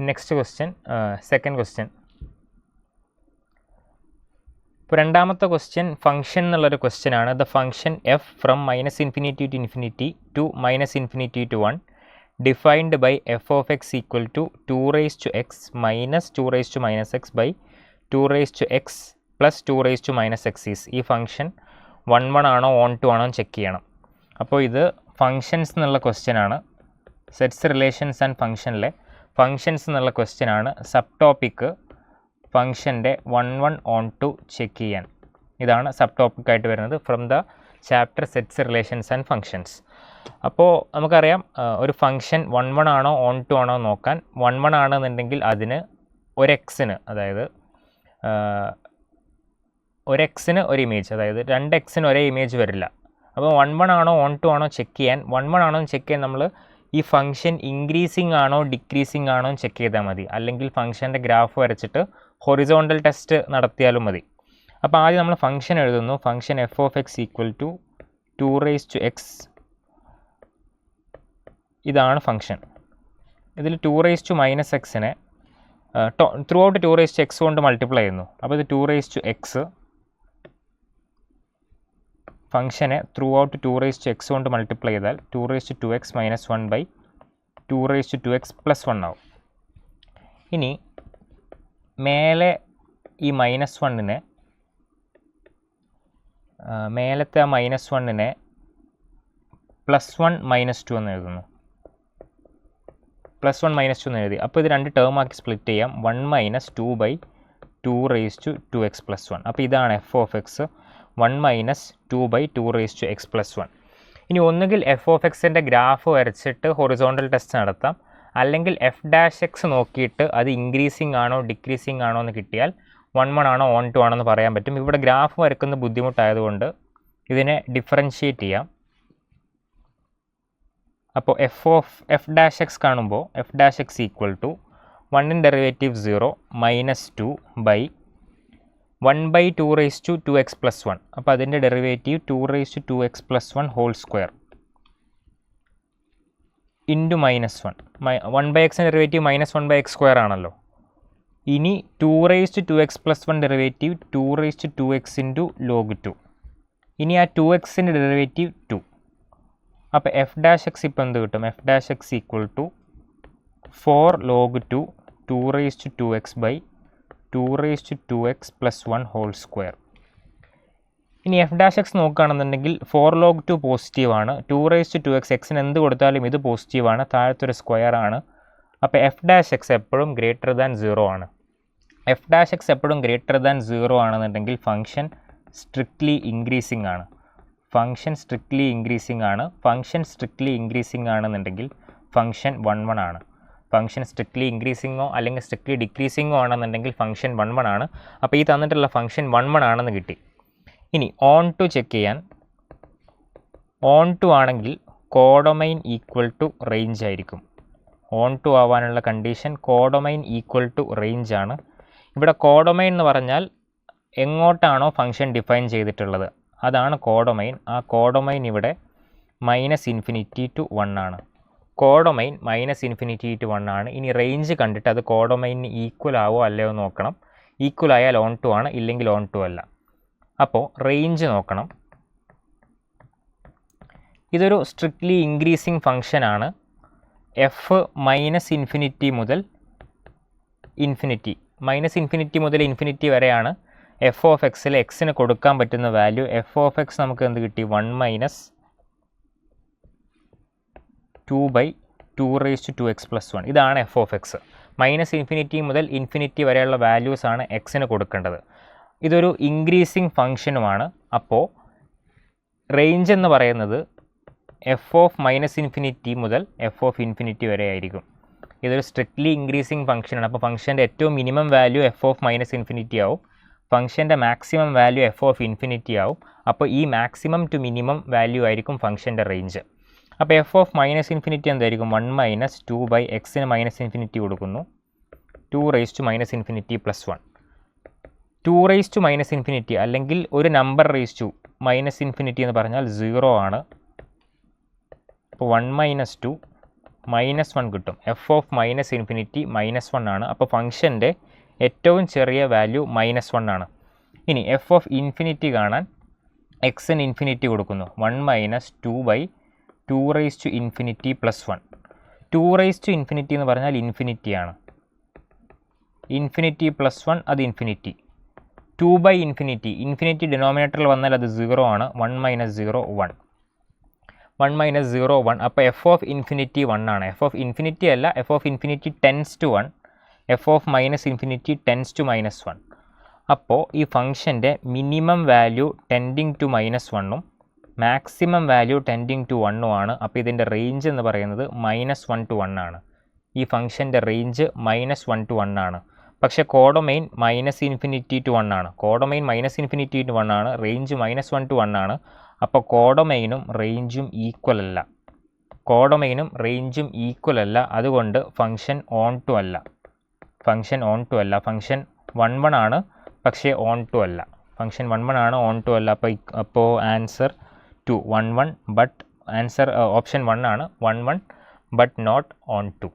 Next question, second question. ഇപ്പോൾ രണ്ടാമത്തെ question function എന്നുള്ളൊരു ക്വസ്റ്റ്യൻ ആണ്. The function F from -∞ to ∞ to -∞ to 1 defined by F of X equal to 2x minus 2 - x by 2x plus 2 - x is. ഈ function 1 ആണോ on to ആണോ check ചെയ്യണം. അപ്പോൾ ഇത് ഫങ്ഷൻസ് എന്നുള്ള ക്വസ്റ്റ്യൻ ആണ്. സെറ്റ്സ് റിലേഷൻസ് ആൻഡ് ഫംഗ്ഷനിലെ functions എന്നുള്ള ക്വസ്റ്റ്യൻ ആണ്. സബ് ടോപ്പിക്ക് ഫംഗ്ഷൻ്റെ 1 ഓൺ ടു ചെക്ക് ചെയ്യാൻ. ഇതാണ് സബ് ടോപ്പിക്കായിട്ട് വരുന്നത് from the chapter sets relations and functions. അപ്പോൾ നമുക്കറിയാം ഒരു ഫംഗ്ഷൻ 1 ആണോ ഓൺ ടു ആണോ നോക്കാൻ 1 ആണെന്നുണ്ടെങ്കിൽ അതിന് ഒരു എക്സിന്, അതായത് ഒരു എക്സിന് ഒരു ഇമേജ്, അതായത് 2 എക്സിന് ഒരേ ഇമേജ് വരില്ല. അപ്പോൾ 1 ആണോ ഓൺ ടു ആണോ ചെക്ക് ചെയ്യാൻ, 1 ആണോ ചെക്ക് ചെയ്യാൻ നമ്മൾ ഈ ഫംഗ്ഷൻ ഇൻക്രീസിങ് ആണോ ഡിക്രീസിങ് ആണോ ചെക്ക് ചെയ്താൽ മതി. അല്ലെങ്കിൽ ഫംഗ്ഷൻ്റെ ഗ്രാഫ് വരച്ചിട്ട് ഹൊറിസോണ്ടൽ ടെസ്റ്റ് നടത്തിയാലും മതി. അപ്പോൾ ആദ്യം നമ്മൾ ഫംഗ്ഷൻ എഴുതുന്നു. Function F of X equal to 2x. ഇതാണ് ഫംഗ്ഷൻ. ഇതിൽ 2 - xനെ ത്രൂ ഔട്ട് 2x കൊണ്ട് മൾട്ടിപ്ലൈ ചെയ്യുന്നു. അപ്പോൾ ഇത് 2x ഫംഗ്ഷനെ ത്രൂ ഔട്ട് 2x കൊണ്ട് മൾട്ടിപ്ലൈ ചെയ്താൽ 2x - 1 ബൈ 2x പ്ലസ് 1 ആവും. ഇനി മേലെ ഈ -1നെ, മേലത്തെ ആ -1നെ +1 - 2 എന്ന് എഴുതുന്നു. +1 - 2 എന്ന് എഴുതി. അപ്പോൾ ഇത് 2 ടേം ആക്കി സ്പ്ലിറ്റ് ചെയ്യാം. 1 - 2 ബൈ 2x പ്ലസ് 1. അപ്പോൾ ഇതാണ് F of X 1 - 2 by 2x plus 1. ഇനി ഒന്നുകിൽ എഫ് ഓഫ് എക്സിൻ്റെ ഗ്രാഫ് വരച്ചിട്ട് ഹൊറിസോണ്ടൽ ടെസ്റ്റ് നടത്താം, അല്ലെങ്കിൽ f' നോക്കിയിട്ട് അത് ഇൻക്രീസിങ് ആണോ ഡിക്രീസിങ് ആണോ എന്ന് കിട്ടിയാൽ 1 ആണോ ഓൺ ടു ആണോ എന്ന് പറയാൻ പറ്റും. ഇവിടെ ഗ്രാഫ് വരക്കുന്ന ബുദ്ധിമുട്ടായതുകൊണ്ട് ഇതിനെ ഡിഫറൻഷ്യേറ്റ് ചെയ്യാം. അപ്പോൾ f' കാണുമ്പോൾ f' equal to 1 derivative 0 -2 by 1 by 2x plus 1. അപ്പോൾ അതിൻ്റെ derivative 2x plus 1 whole square into -1. 1 by എക്സിൻ്റെ ഡെറിവേറ്റീവ് -1 ബൈ x സ്ക്വയർ ആണല്ലോ. ഇനി 2x plus 1 derivative 2x into log 2. ഇനി ആ 2xൻ്റെ ഡെറിവേറ്റീവ് 2. അപ്പോൾ f' ഇപ്പോൾ എന്ത് കിട്ടും? f' equal to 4 log 2 2x by 2x plus 1 whole square. ഇനി f' നോക്കുകയാണെന്നുണ്ടെങ്കിൽ 4 log 2 പോസിറ്റീവാണ്. 2x എക്സിന് എന്ത് കൊടുത്താലും ഇത് പോസിറ്റീവാണ്. താഴത്തൊരു സ്ക്വയർ ആണ്. അപ്പോൾ f' എപ്പോഴും ഗ്രേറ്റർ ദാൻ 0 ആണ്. f' എപ്പോഴും ഗ്രേറ്റർ ദാൻ 0 ആണെന്നുണ്ടെങ്കിൽ ഫംഗ്ഷൻ സ്ട്രിക്ട്ലി ഇൻക്രീസിങ് ആണ്. ഫംഗ്ഷൻ സ്ട്രിക്ട്ലി ഇൻക്രീസിങ് ആണ്. ഫംഗ്ഷൻ സ്ട്രിക്ട്ലി ഇൻക്രീസിങ് ആണെന്നുണ്ടെങ്കിൽ ഫംഗ്ഷൻ 1 ആണ്. ഫംഗ്ഷൻ സ്ട്രിക്ട്ലി ഇൻക്രീസിങ്ങോ അല്ലെങ്കിൽ സ്ട്രിക്ട്ലി ഡിക്രീസിങ്ങോ ആണെന്നുണ്ടെങ്കിൽ ഫംഗ്ഷൻ 1 ആണ്. അപ്പോൾ ഈ തന്നിട്ടുള്ള ഫംഗ്ഷൻ 1 ആണെന്ന് കിട്ടി. ഇനി ഓൺ ടു ചെക്ക് ചെയ്യാൻ, ഓൺ ടു ആണെങ്കിൽ കോഡൊമൈൻ ഈക്വൽ ടു റേഞ്ച് ആയിരിക്കും. ഓൺ ടു ആവാനുള്ള condition codomain equal to range ആണ്. ഇവിടെ കോഡൊമൈൻ എന്ന് പറഞ്ഞാൽ എങ്ങോട്ടാണോ ഫംഗ്ഷൻ ഡിഫൈൻ ചെയ്തിട്ടുള്ളത് അതാണ് കോഡൊമൈൻ. ആ കോഡൊമൈൻ ഇവിടെ -∞ to 1 ആണ്. കോഡൊമൈൻ -∞ to 1 ആണ്. ഇനി റേഞ്ച് കണ്ടിട്ട് അത് കോഡൊമൈനിന് ഈക്വൽ ആവോ അല്ലയോ നോക്കണം. ഈക്വൽ ആയാൽ ഓൺ ടു ആണ്, ഇല്ലെങ്കിൽ ഓൺ ടു അല്ല. അപ്പോൾ റേഞ്ച് നോക്കണം. ഇതൊരു സ്ട്രിക്ട്ലി ഇൻക്രീസിങ് ഫംഗ്ഷൻ ആണ്. എഫ് -∞ മുതൽ ∞ മുതൽ ∞ വരെയാണ് എഫ് ഓഫ് എക്സിൽ എക്സിന് കൊടുക്കാൻ പറ്റുന്ന വാല്യൂ. എഫ് ഓഫ് എക്സ് നമുക്ക് എന്ത് കിട്ടി? 1 - 2 ബൈ 2x പ്ലസ് 1. ഇതാണ് എഫ് ഓഫ് എക്സ്. -∞ മുതൽ ∞ വരെയുള്ള വാല്യൂസ് ആണ് എക്സിന് കൊടുക്കേണ്ടത്. ഇതൊരു ഇൻക്രീസിങ് ഫംഗ്ഷനുമാണ്. അപ്പോൾ റേഞ്ച് എന്ന് പറയുന്നത് എഫ് ഓഫ് -∞ മുതൽ എഫ് ഓഫ് ∞ വരെ ആയിരിക്കും. ഇതൊരു സ്ട്രിക്ട്ലി ഇൻക്രീസിങ് ഫംഗ്ഷനാണ്. അപ്പോൾ ഫംഗ്ഷൻ്റെ ഏറ്റവും മിനിമം വാല്യൂ എഫ് ഓഫ് -∞ ആവും. ഫംഗ്ഷൻ്റെ മാക്സിമം വാല്യൂ എഫ് ഓഫ് ∞ ആവും. അപ്പോൾ ഈ മാക്സിമം ടു മിനിമം വാല്യൂ ആയിരിക്കും ഫംഗ്ഷൻ്റെ റേഞ്ച്. അപ്പോൾ എഫ് ഓഫ് -∞ എന്തായിരിക്കും? 1 - 2 ബൈ എക്സിന് -∞ കൊടുക്കുന്നു 2 പ്ലസ് 1. 2 അല്ലെങ്കിൽ ഒരു നമ്പർ -∞ എന്ന് പറഞ്ഞാൽ 0 ആണ്. അപ്പോൾ 1 - 2 -1 കിട്ടും. f ഓഫ് -∞ -1 ആണ്. അപ്പോൾ ഫംഗ്ഷൻ്റെ ഏറ്റവും ചെറിയ വാല്യൂ -1 ആണ്. ഇനി f ഓഫ് ഇൻഫിനിറ്റി കാണാൻ എക്സിന് ഇൻഫിനിറ്റി കൊടുക്കുന്നു. 1 - 2/2∞ + 1. 2∞ എന്ന് പറഞ്ഞാൽ ഇൻഫിനിറ്റി ആണ്. ഇൻഫിനിറ്റി +1 അത് ഇൻഫിനിറ്റി. 2/∞ ഇൻഫിനിറ്റി ഡിനോമിനേറ്ററിൽ വന്നാൽ അത് 0 ആണ്. 1 - 0 1. 1 - 0 1. അപ്പോൾ f ഓഫ് ഇൻഫിനിറ്റി 1 ആണ്. f ഓഫ് ഇൻഫിനിറ്റി അല്ല, f of infinity tends to 1, f of -∞ tends to -1. അപ്പോൾ ഈ ഫംഗ്ഷൻ്റെ മിനിമം വാല്യൂ ടെൻഡിങ് ടു -1ഉം മാക്സിമം വാല്യൂ ടെൻഡിങ് ടു 1ഉം ആണ്. അപ്പോൾ ഇതിൻ്റെ റേഞ്ച് എന്ന് പറയുന്നത് -1 to 1 ആണ്. ഈ ഫംഗ്ഷൻ്റെ റേഞ്ച് -1 to 1 ആണ്. പക്ഷേ കോഡൊമെയിൻ -∞ to 1 ആണ്. കോഡൊമെയിൻ -∞ to 1 ആണ്. റേഞ്ച് -1 to 1 ആണ്. അപ്പോൾ കോഡൊമെയിനും റേഞ്ചും ഈക്വൽ അല്ല. കോഡൊമെയിനും റേഞ്ചും ഈക്വൽ അല്ല. അതുകൊണ്ട് ഫംഗ്ഷൻ ഓൺ ടു അല്ല. ഫംഗ്ഷൻ 1 ആണ്, പക്ഷേ ഓൺ ടു അല്ല. ഫംഗ്ഷൻ 1 ആണ്, ഓൺ ടു അല്ല. അപ്പോൾ ആൻസർ 2 1 1, ബട്ട് ആൻസർ ഓപ്ഷൻ 1 ആണ്, 1 1 ബട്ട് നോട്ട് ഓൺ ടു.